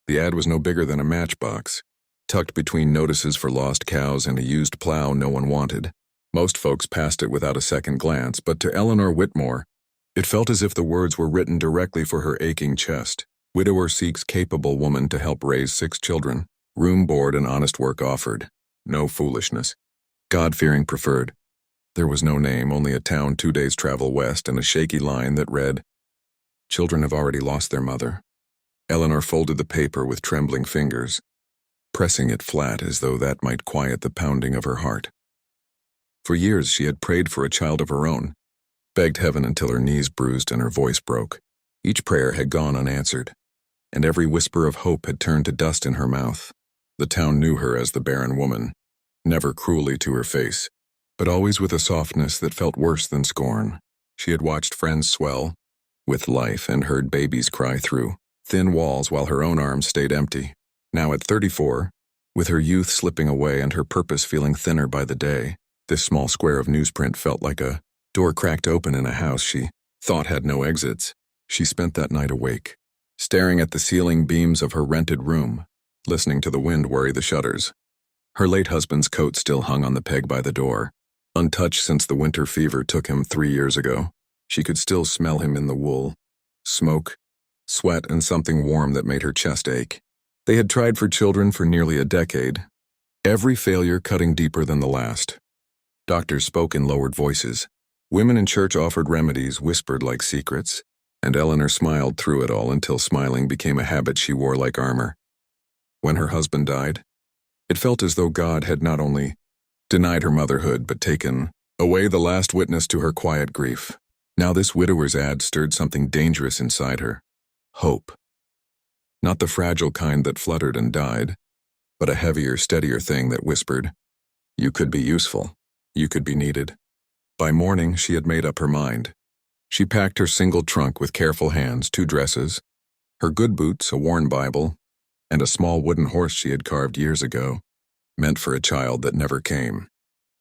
The ad was no bigger than a matchbox, tucked between notices for lost cows and a used plow no one wanted. Most folks passed it without a second glance, but to Eleanor Whitmore, it felt as if the words were written directly for her aching chest. Widower seeks capable woman to help raise 6 children. Room, board, and honest work offered. No foolishness. God-fearing preferred. There was no name, only a town 2 days' travel west and a shaky line that read, "Children have already lost their mother." Eleanor folded the paper with trembling fingers, pressing it flat as though that might quiet the pounding of her heart. For years she had prayed for a child of her own, begged heaven until her knees bruised and her voice broke. Each prayer had gone unanswered, and every whisper of hope had turned to dust in her mouth. The town knew her as the barren woman, never cruelly to her face, but always with a softness that felt worse than scorn. She had watched friends swell with life and heard babies cry through thin walls while her own arms stayed empty. Now at 34, with her youth slipping away and her purpose feeling thinner by the day, this small square of newsprint felt like a door cracked open in a house she thought had no exits. She spent that night awake, staring at the ceiling beams of her rented room, listening to the wind worry the shutters. Her late husband's coat still hung on the peg by the door, untouched since the winter fever took him 3 years ago. She could still smell him in the wool, smoke, sweat, and something warm that made her chest ache. They had tried for children for nearly a decade, every failure cutting deeper than the last. Doctors spoke in lowered voices. Women in church offered remedies whispered like secrets, and Eleanor smiled through it all until smiling became a habit she wore like armor. When her husband died, it felt as though God had not only denied her motherhood but taken away the last witness to her quiet grief. Now this widower's ad stirred something dangerous inside her. Hope. Not the fragile kind that fluttered and died, but a heavier, steadier thing that whispered, "You could be useful. You could be needed." By morning, she had made up her mind. She packed her single trunk with careful hands, 2 dresses, her good boots, a worn Bible, and a small wooden horse she had carved years ago, meant for a child that never came.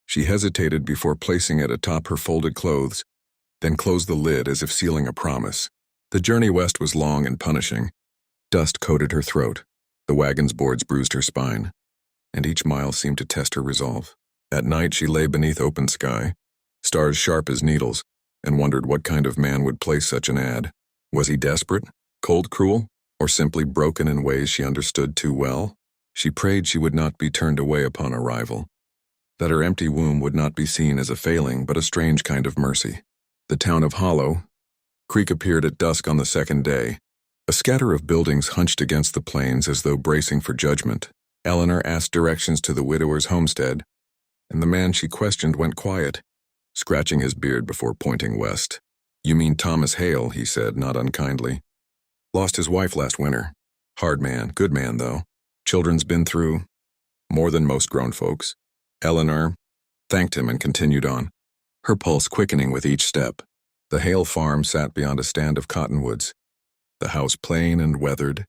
She hesitated before placing it atop her folded clothes, then closed the lid as if sealing a promise. The journey west was long and punishing. Dust coated her throat, the wagon's boards bruised her spine, and each mile seemed to test her resolve. At night she lay beneath open sky, stars sharp as needles, and wondered what kind of man would place such an ad. Was he desperate, cold cruel, or simply broken in ways she understood too well? She prayed she would not be turned away upon arrival, that her empty womb would not be seen as a failing but a strange kind of mercy. The town of Hollow Creek appeared at dusk on the second day. A scatter of buildings hunched against the plains as though bracing for judgment. Eleanor asked directions to the widower's homestead, and the man she questioned went quiet, scratching his beard before pointing west. "You mean Thomas Hale," he said, not unkindly. "Lost his wife last winter. Hard man, good man, though. Children's been through more than most grown folks." Eleanor thanked him and continued on, her pulse quickening with each step. The Hale farm sat beyond a stand of cottonwoods, the house plain and weathered,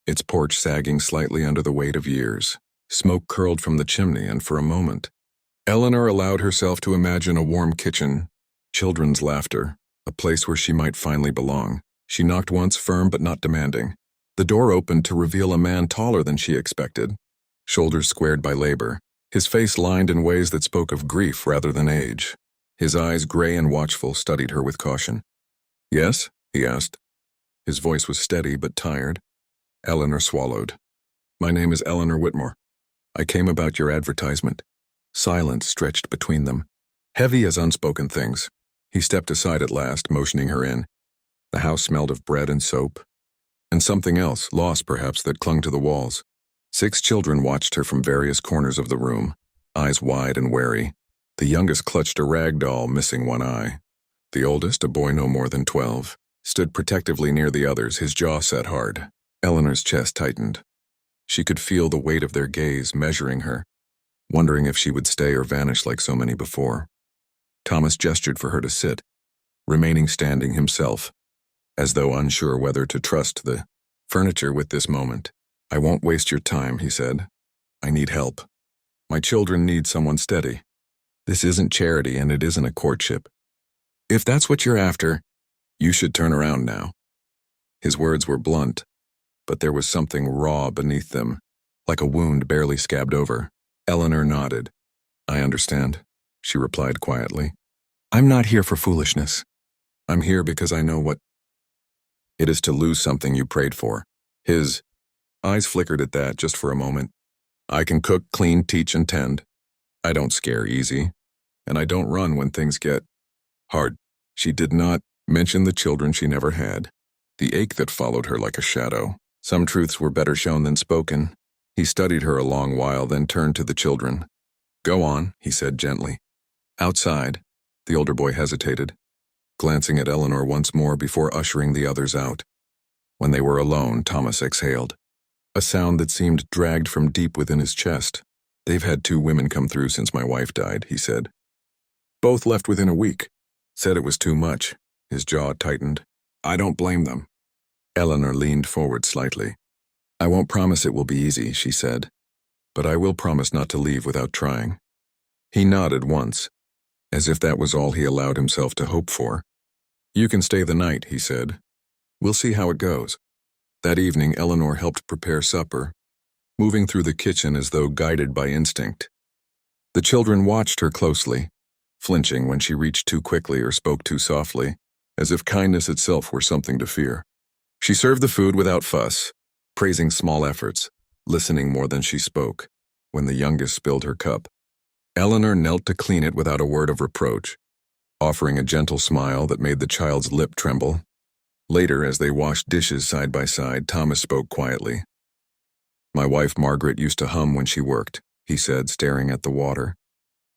its porch sagging slightly under the weight of years. Smoke curled from the chimney, and for a moment, Eleanor allowed herself to imagine a warm kitchen, children's laughter, a place where she might finally belong. She knocked once, firm but not demanding. The door opened to reveal a man taller than she expected, shoulders squared by labor, his face lined in ways that spoke of grief rather than age. His eyes, gray and watchful, studied her with caution. "Yes?" he asked. His voice was steady but tired. Eleanor swallowed. "My name is Eleanor Whitmore. I came about your advertisement." Silence stretched between them, heavy as unspoken things. He stepped aside at last, motioning her in. The house smelled of bread and soap, and something else, lost perhaps, that clung to the walls. 6 children watched her from various corners of the room, eyes wide and wary. The youngest clutched a rag doll, missing one eye. The oldest, a boy no more than 12, stood protectively near the others, his jaw set hard. Eleanor's chest tightened. She could feel the weight of their gaze measuring her, wondering if she would stay or vanish like so many before. Thomas gestured for her to sit, remaining standing himself, as though unsure whether to trust the furniture with this moment. "I won't waste your time," he said. "I need help. My children need someone steady. This isn't charity and it isn't a courtship. If that's what you're after, you should turn around now." His words were blunt, but there was something raw beneath them, like a wound barely scabbed over. Eleanor nodded. "I understand," she replied quietly. "I'm not here for foolishness. I'm here because I know what it is to lose something you prayed for." His eyes flickered at that just for a moment. "I can cook, clean, teach, and tend. I don't scare easy, and I don't run when things get hard." She did not mention the children she never had, the ache that followed her like a shadow. Some truths were better shown than spoken. He studied her a long while, then turned to the children. "Go on," he said gently. "Outside." The older boy hesitated, glancing at Eleanor once more before ushering the others out. When they were alone, Thomas exhaled, a sound that seemed dragged from deep within his chest. "They've had 2 women come through since my wife died," he said. "Both left within a week. Said it was too much." His jaw tightened. "I don't blame them." Eleanor leaned forward slightly. "I won't promise it will be easy," she said, "but I will promise not to leave without trying." He nodded once, as if that was all he allowed himself to hope for. "You can stay the night," he said. "We'll see how it goes." That evening, Eleanor helped prepare supper, moving through the kitchen as though guided by instinct. The children watched her closely, flinching when she reached too quickly or spoke too softly, as if kindness itself were something to fear. She served the food without fuss, praising small efforts, listening more than she spoke. When the youngest spilled her cup, Eleanor knelt to clean it without a word of reproach, offering a gentle smile that made the child's lip tremble. Later, as they washed dishes side by side, Thomas spoke quietly. "My wife Margaret used to hum when she worked," he said, staring at the water.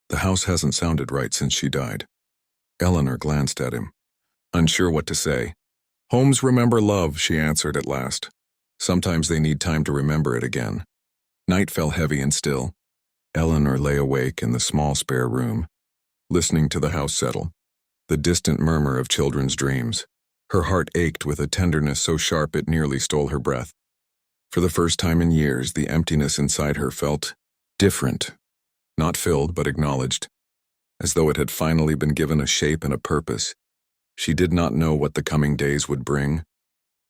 "The house hasn't sounded right since she died." Eleanor glanced at him, unsure what to say. "Homes remember love," she answered at last. "Sometimes they need time to remember it again." Night fell heavy and still. Eleanor lay awake in the small spare room, listening to the house settle, the distant murmur of children's dreams. Her heart ached with a tenderness so sharp it nearly stole her breath. For the first time in years, the emptiness inside her felt different, not filled but acknowledged, as though it had finally been given a shape and a purpose. She did not know what the coming days would bring,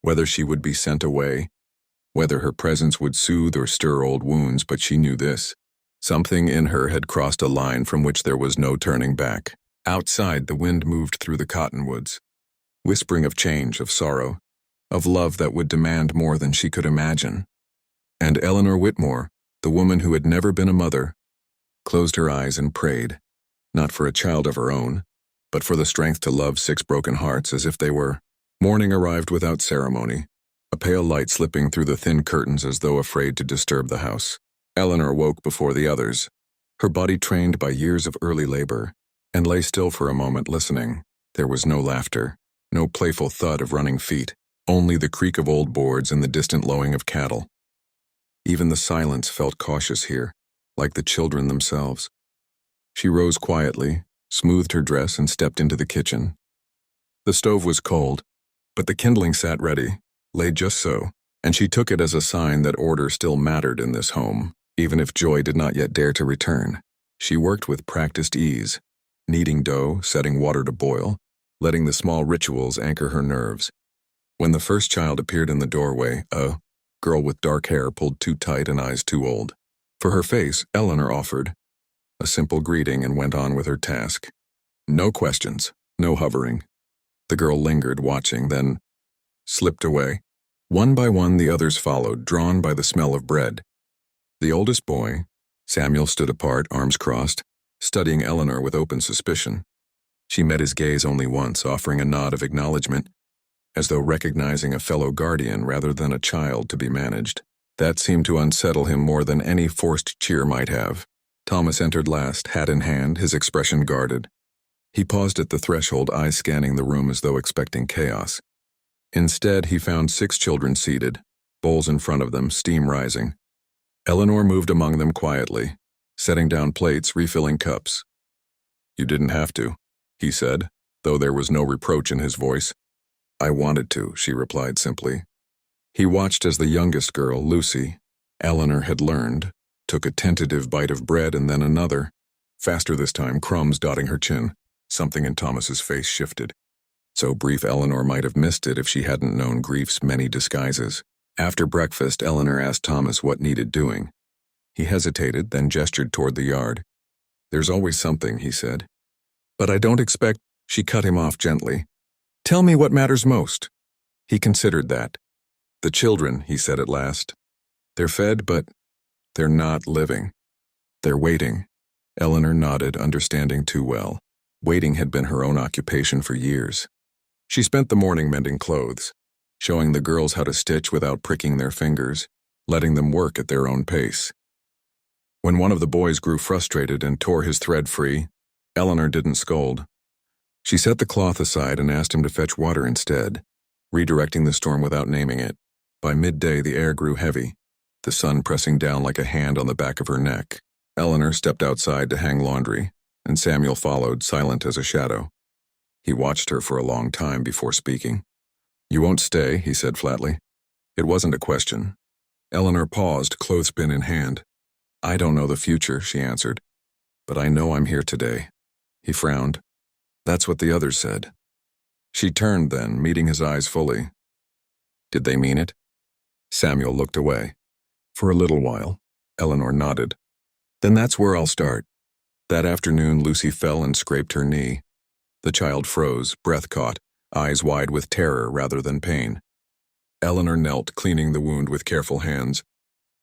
whether she would be sent away, whether her presence would soothe or stir old wounds, but she knew this. Something in her had crossed a line from which there was no turning back. Outside, the wind moved through the cottonwoods, whispering of change, of sorrow, of love that would demand more than she could imagine. And Eleanor Whitmore, the woman who had never been a mother, closed her eyes and prayed, not for a child of her own, but for the strength to love 6 broken hearts as if they were. Morning arrived without ceremony, a pale light slipping through the thin curtains as though afraid to disturb the house. Eleanor woke before the others, her body trained by years of early labor, and lay still for a moment listening. There was no laughter, no playful thud of running feet, only the creak of old boards and the distant lowing of cattle. Even the silence felt cautious here, like the children themselves. She rose quietly, smoothed her dress, and stepped into the kitchen. The stove was cold, but the kindling sat ready, laid just so, and she took it as a sign that order still mattered in this home, even if joy did not yet dare to return. She worked with practiced ease, kneading dough, setting water to boil, letting the small rituals anchor her nerves. When the first child appeared in the doorway, a girl with dark hair pulled too tight and eyes too old. For her face, Eleanor offered a simple greeting and went on with her task. No questions, no hovering. The girl lingered, watching, then slipped away. One by one, the others followed, drawn by the smell of bread. The oldest boy, Samuel, stood apart, arms crossed, studying Eleanor with open suspicion. She met his gaze only once, offering a nod of acknowledgement, as though recognizing a fellow guardian rather than a child to be managed. That seemed to unsettle him more than any forced cheer might have. Thomas entered last, hat in hand, his expression guarded. He paused at the threshold, eyes scanning the room as though expecting chaos. Instead, he found 6 children seated, bowls in front of them, steam rising. Eleanor moved among them quietly, setting down plates, refilling cups. "You didn't have to," he said, though there was no reproach in his voice. "I wanted to," she replied simply. He watched as the youngest girl, Lucy, Eleanor had learned, took a tentative bite of bread and then another, faster this time, crumbs dotting her chin. Something in Thomas's face shifted. So brief Eleanor might have missed it if she hadn't known grief's many disguises. After breakfast, Eleanor asked Thomas what needed doing. He hesitated, then gestured toward the yard. "There's always something," he said. "But I don't expect—" She cut him off gently. "Tell me what matters most." He considered that. "The children," he said at last. "They're fed, but they're not living. They're waiting." Eleanor nodded, understanding too well. Waiting had been her own occupation for years. She spent the morning mending clothes, showing the girls how to stitch without pricking their fingers, letting them work at their own pace. When one of the boys grew frustrated and tore his thread free, Eleanor didn't scold. She set the cloth aside and asked him to fetch water instead, redirecting the storm without naming it. By midday, the air grew heavy, the sun pressing down like a hand on the back of her neck. Eleanor stepped outside to hang laundry, and Samuel followed, silent as a shadow. He watched her for a long time before speaking. "You won't stay," he said flatly. It wasn't a question. Eleanor paused, clothespin in hand. "I don't know the future," she answered, "but I know I'm here today." He frowned. "That's what the others said." She turned then, meeting his eyes fully. "Did they mean it?" Samuel looked away. "For a little while." Eleanor nodded. "Then that's where I'll start." That afternoon, Lucy fell and scraped her knee. The child froze, breath caught, eyes wide with terror rather than pain. Eleanor knelt, cleaning the wound with careful hands,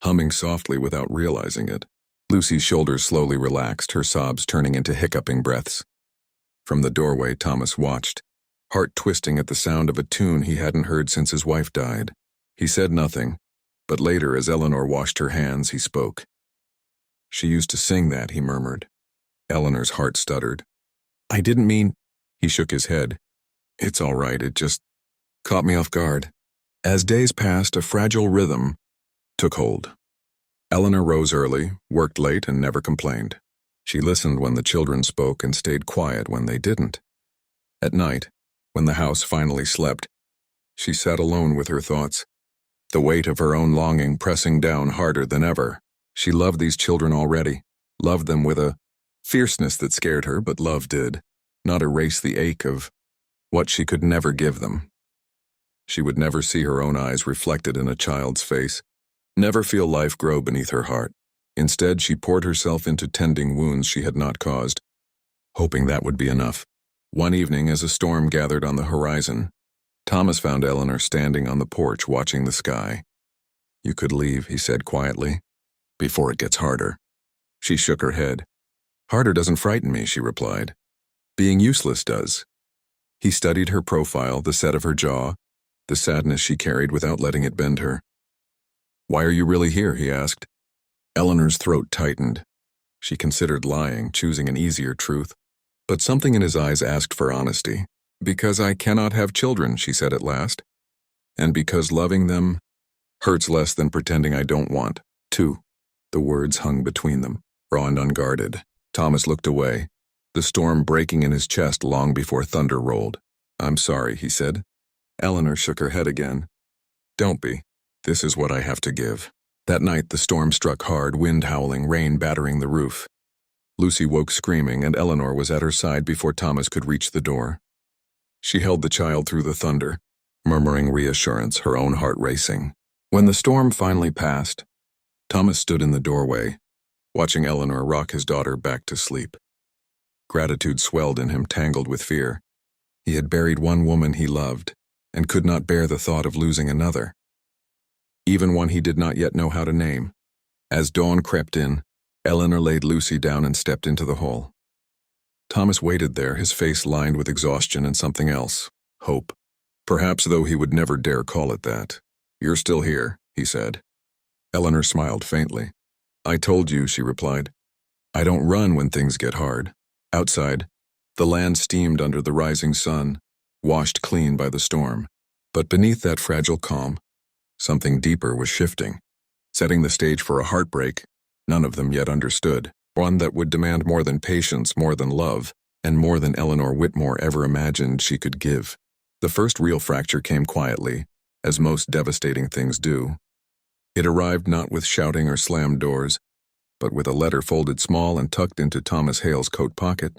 humming softly without realizing it. Lucy's shoulders slowly relaxed, her sobs turning into hiccuping breaths. From the doorway, Thomas watched, heart twisting at the sound of a tune he hadn't heard since his wife died. He said nothing, but later, as Eleanor washed her hands, he spoke. "She used to sing that," he murmured. Eleanor's heart stuttered. "I didn't mean—" He shook his head. "It's all right, it just caught me off guard." As days passed, a fragile rhythm took hold. Eleanor rose early, worked late, and never complained. She listened when the children spoke and stayed quiet when they didn't. At night, when the house finally slept, she sat alone with her thoughts, the weight of her own longing pressing down harder than ever. She loved these children already, loved them with a fierceness that scared her, but love did not erase the ache of what she could never give them. She would never see her own eyes reflected in a child's face, never feel life grow beneath her heart. Instead, she poured herself into tending wounds she had not caused, hoping that would be enough. One evening, as a storm gathered on the horizon, Thomas found Eleanor standing on the porch watching the sky. "You could leave," he said quietly, "before it gets harder." She shook her head. "Harder doesn't frighten me," she replied. "Being useless does." He studied her profile, the set of her jaw, the sadness she carried without letting it bend her. "Why are you really here?" he asked. Eleanor's throat tightened. She considered lying, choosing an easier truth. But something in his eyes asked for honesty. "Because I cannot have children," she said at last. "And because loving them hurts less than pretending I don't want to." The words hung between them, raw and unguarded. Thomas looked away, the storm breaking in his chest long before thunder rolled. "I'm sorry," he said. Eleanor shook her head again. "Don't be. This is what I have to give." That night the storm struck hard, wind howling, rain battering the roof. Lucy woke screaming, and Eleanor was at her side before Thomas could reach the door. She held the child through the thunder, murmuring reassurance, her own heart racing. When the storm finally passed, Thomas stood in the doorway, watching Eleanor rock his daughter back to sleep. Gratitude swelled in him, tangled with fear. He had buried one woman he loved, and could not bear the thought of losing another, even one he did not yet know how to name. As dawn crept in, Eleanor laid Lucy down and stepped into the hall. Thomas waited there, his face lined with exhaustion and something else, hope. Perhaps, though he would never dare call it that. "You're still here," he said. Eleanor smiled faintly. "I told you," she replied. "I don't run when things get hard." Outside, the land steamed under the rising sun, washed clean by the storm. But beneath that fragile calm, something deeper was shifting, setting the stage for a heartbreak none of them yet understood, one that would demand more than patience, more than love, and more than Eleanor Whitmore ever imagined she could give. The first real fracture came quietly, as most devastating things do. It arrived not with shouting or slammed doors, but with a letter folded small and tucked into Thomas Hale's coat pocket,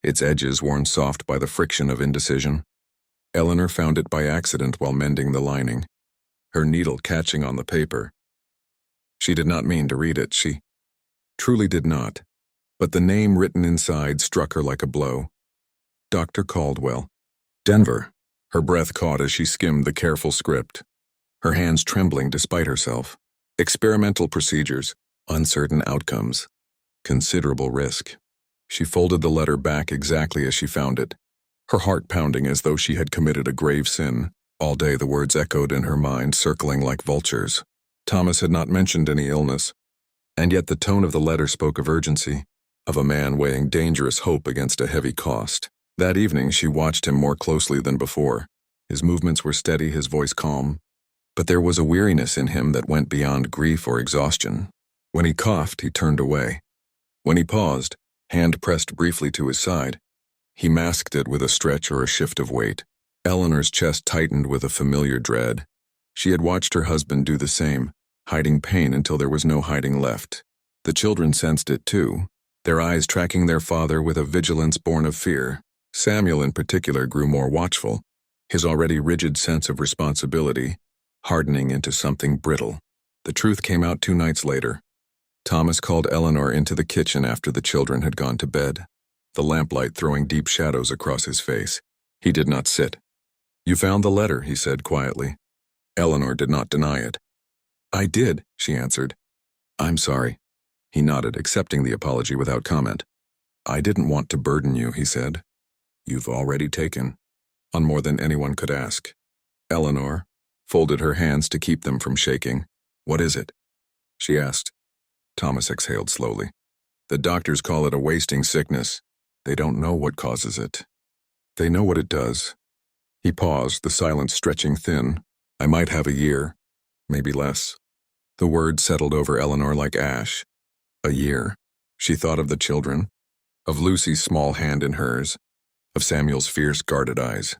its edges worn soft by the friction of indecision. Eleanor found it by accident while mending the lining. her needle catching on the paper. She did not mean to read it, she truly did not, but the name written inside struck her like a blow. Dr. Caldwell. Denver. Her breath caught as she skimmed the careful script, her hands trembling despite herself. Experimental procedures, uncertain outcomes, considerable risk. She folded the letter back exactly as she found it, her heart pounding as though she had committed a grave sin. All day the words echoed in her mind, circling like vultures. Thomas had not mentioned any illness, and yet the tone of the letter spoke of urgency, of a man weighing dangerous hope against a heavy cost. That evening she watched him more closely than before. His movements were steady, his voice calm, but there was a weariness in him that went beyond grief or exhaustion. When he coughed, he turned away. When he paused, hand pressed briefly to his side, he masked it with a stretch or a shift of weight. Eleanor's chest tightened with a familiar dread. She had watched her husband do the same, hiding pain until there was no hiding left. The children sensed it too, their eyes tracking their father with a vigilance born of fear. Samuel in particular grew more watchful, his already rigid sense of responsibility hardening into something brittle. The truth came out 2 nights later. Thomas called Eleanor into the kitchen after the children had gone to bed, the lamplight throwing deep shadows across his face. He did not sit. "You found the letter," he said quietly. Eleanor did not deny it. "I did," she answered. "I'm sorry." He nodded, accepting the apology without comment. "I didn't want to burden you," he said. "You've already taken on more than anyone could ask." Eleanor folded her hands to keep them from shaking. "What is it?" she asked. Thomas exhaled slowly. "The doctors call it a wasting sickness. They don't know what causes it. They know what it does." He paused, the silence stretching thin. "I might have a year, maybe less." The word settled over Eleanor like ash. A year. She thought of the children, of Lucy's small hand in hers, of Samuel's fierce, guarded eyes.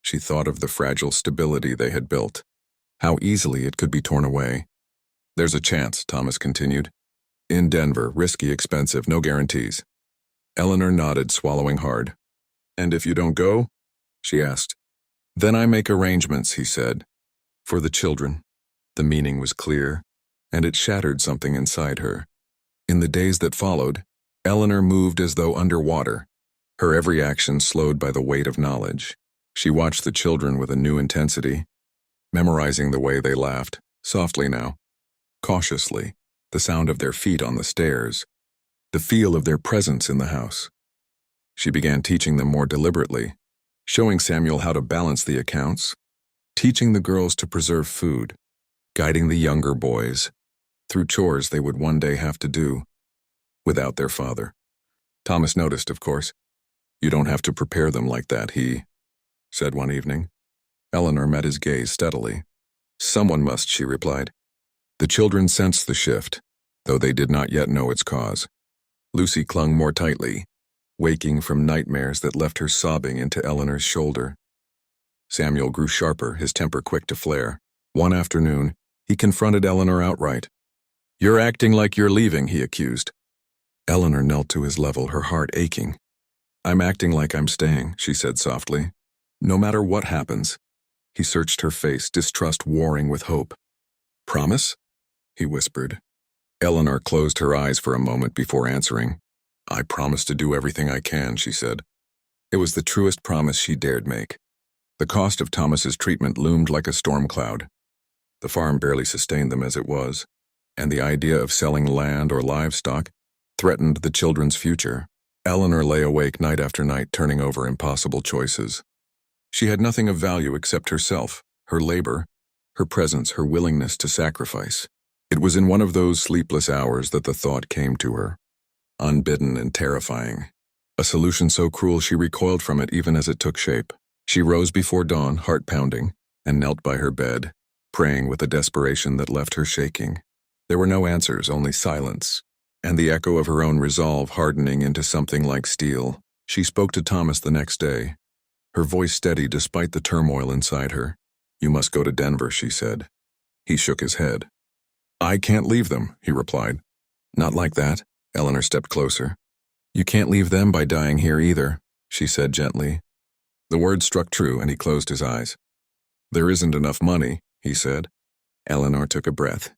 She thought of the fragile stability they had built, how easily it could be torn away. "There's a chance," Thomas continued. "In Denver, risky, expensive, no guarantees." Eleanor nodded, swallowing hard. "And if you don't go?" she asked. "Then I make arrangements," he said. "For the children." The meaning was clear, and it shattered something inside her. In the days that followed, Eleanor moved as though underwater, her every action slowed by the weight of knowledge. She watched the children with a new intensity, memorizing the way they laughed, softly now, cautiously, the sound of their feet on the stairs, the feel of their presence in the house. She began teaching them more deliberately, showing Samuel how to balance the accounts, teaching the girls to preserve food, guiding the younger boys through chores they would one day have to do without their father. Thomas noticed, of course. "You don't have to prepare them like that," he said one evening. Eleanor met his gaze steadily. "Someone must," she replied. The children sensed the shift, though they did not yet know its cause. Lucy clung more tightly, waking from nightmares that left her sobbing into Eleanor's shoulder. Samuel grew sharper, his temper quick to flare. One afternoon, he confronted Eleanor outright. "You're acting like you're leaving," he accused. Eleanor knelt to his level, her heart aching. "I'm acting like I'm staying," she said softly. "No matter what happens." He searched her face, distrust warring with hope. "Promise?" he whispered. Eleanor closed her eyes for a moment before answering. "I promise to do everything I can," she said. It was the truest promise she dared make. The cost of Thomas's treatment loomed like a storm cloud. The farm barely sustained them as it was, and the idea of selling land or livestock threatened the children's future. Eleanor lay awake night after night, turning over impossible choices. She had nothing of value except herself, her labor, her presence, her willingness to sacrifice. It was in one of those sleepless hours that the thought came to her, unbidden and terrifying. A solution so cruel she recoiled from it even as it took shape. She rose before dawn, heart pounding, and knelt by her bed, praying with a desperation that left her shaking. There were no answers, only silence, and the echo of her own resolve hardening into something like steel. She spoke to Thomas the next day, her voice steady despite the turmoil inside her. "You must go to Denver," she said. He shook his head. "I can't leave them," he replied. "Not like that." Eleanor stepped closer. "You can't leave them by dying here either," she said gently. The words struck true, and he closed his eyes. "There isn't enough money," he said. Eleanor took a breath.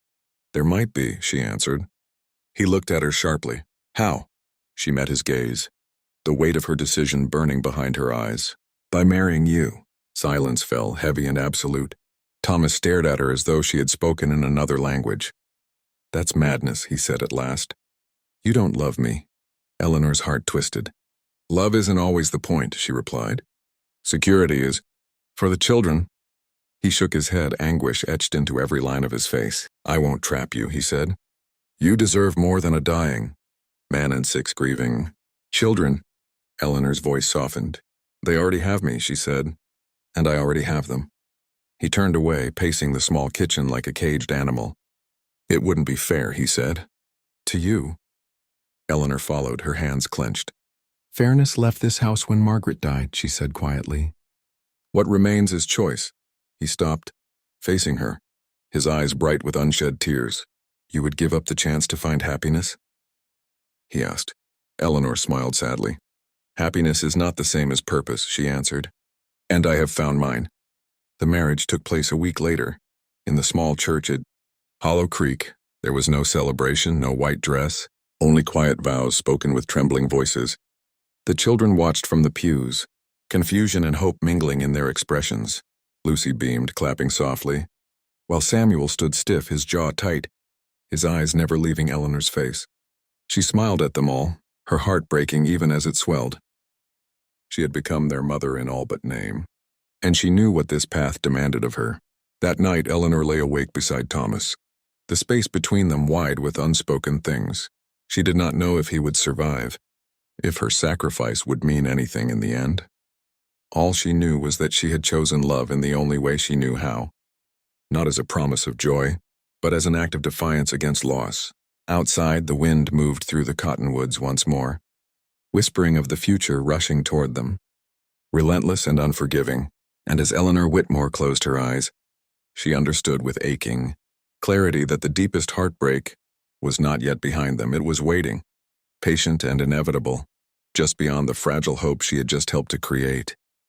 There might be, she answered. He looked at her sharply. How? She met his gaze, the weight of her decision burning behind her eyes. By marrying you. Silence fell, heavy and absolute. Thomas stared at her as though she had spoken in another language. That's madness, he said at last. You don't love me. Eleanor's heart twisted. Love isn't always the point, she replied. Security is. For the children. He shook his head, anguish etched into every line of his face. I won't trap you, he said. You deserve more than a dying man and 6 grieving children. Eleanor's voice softened. They already have me, she said, and I already have them. He turned away, pacing the small kitchen like a caged animal. It wouldn't be fair, he said. To you. Eleanor followed, her hands clenched. Fairness left this house when Margaret died, she said quietly. What remains is choice. He stopped, facing her, his eyes bright with unshed tears. You would give up the chance to find happiness? He asked. Eleanor smiled sadly. Happiness is not the same as purpose, she answered. And I have found mine. The marriage took place a week later, in the small church at Hollow Creek. There was no celebration, no white dress, only quiet vows spoken with trembling voices. The children watched from the pews, confusion and hope mingling in their expressions. Lucy beamed, clapping softly, while Samuel stood stiff, his jaw tight, his eyes never leaving Eleanor's face. She smiled at them all, her heart breaking even as it swelled. She had become their mother in all but name, and she knew what this path demanded of her. That night, Eleanor lay awake beside Thomas, the space between them wide with unspoken things. She did not know if he would survive, if her sacrifice would mean anything in the end. All she knew was that she had chosen love in the only way she knew how, not as a promise of joy, but as an act of defiance against loss. Outside, the wind moved through the cottonwoods once more, whispering of the future rushing toward them, relentless and unforgiving, and as Eleanor Whitmore closed her eyes, she understood with aching clarity that the deepest heartbreak was not yet behind them. It was waiting, patient and inevitable, just beyond the fragile hope she had just helped to create.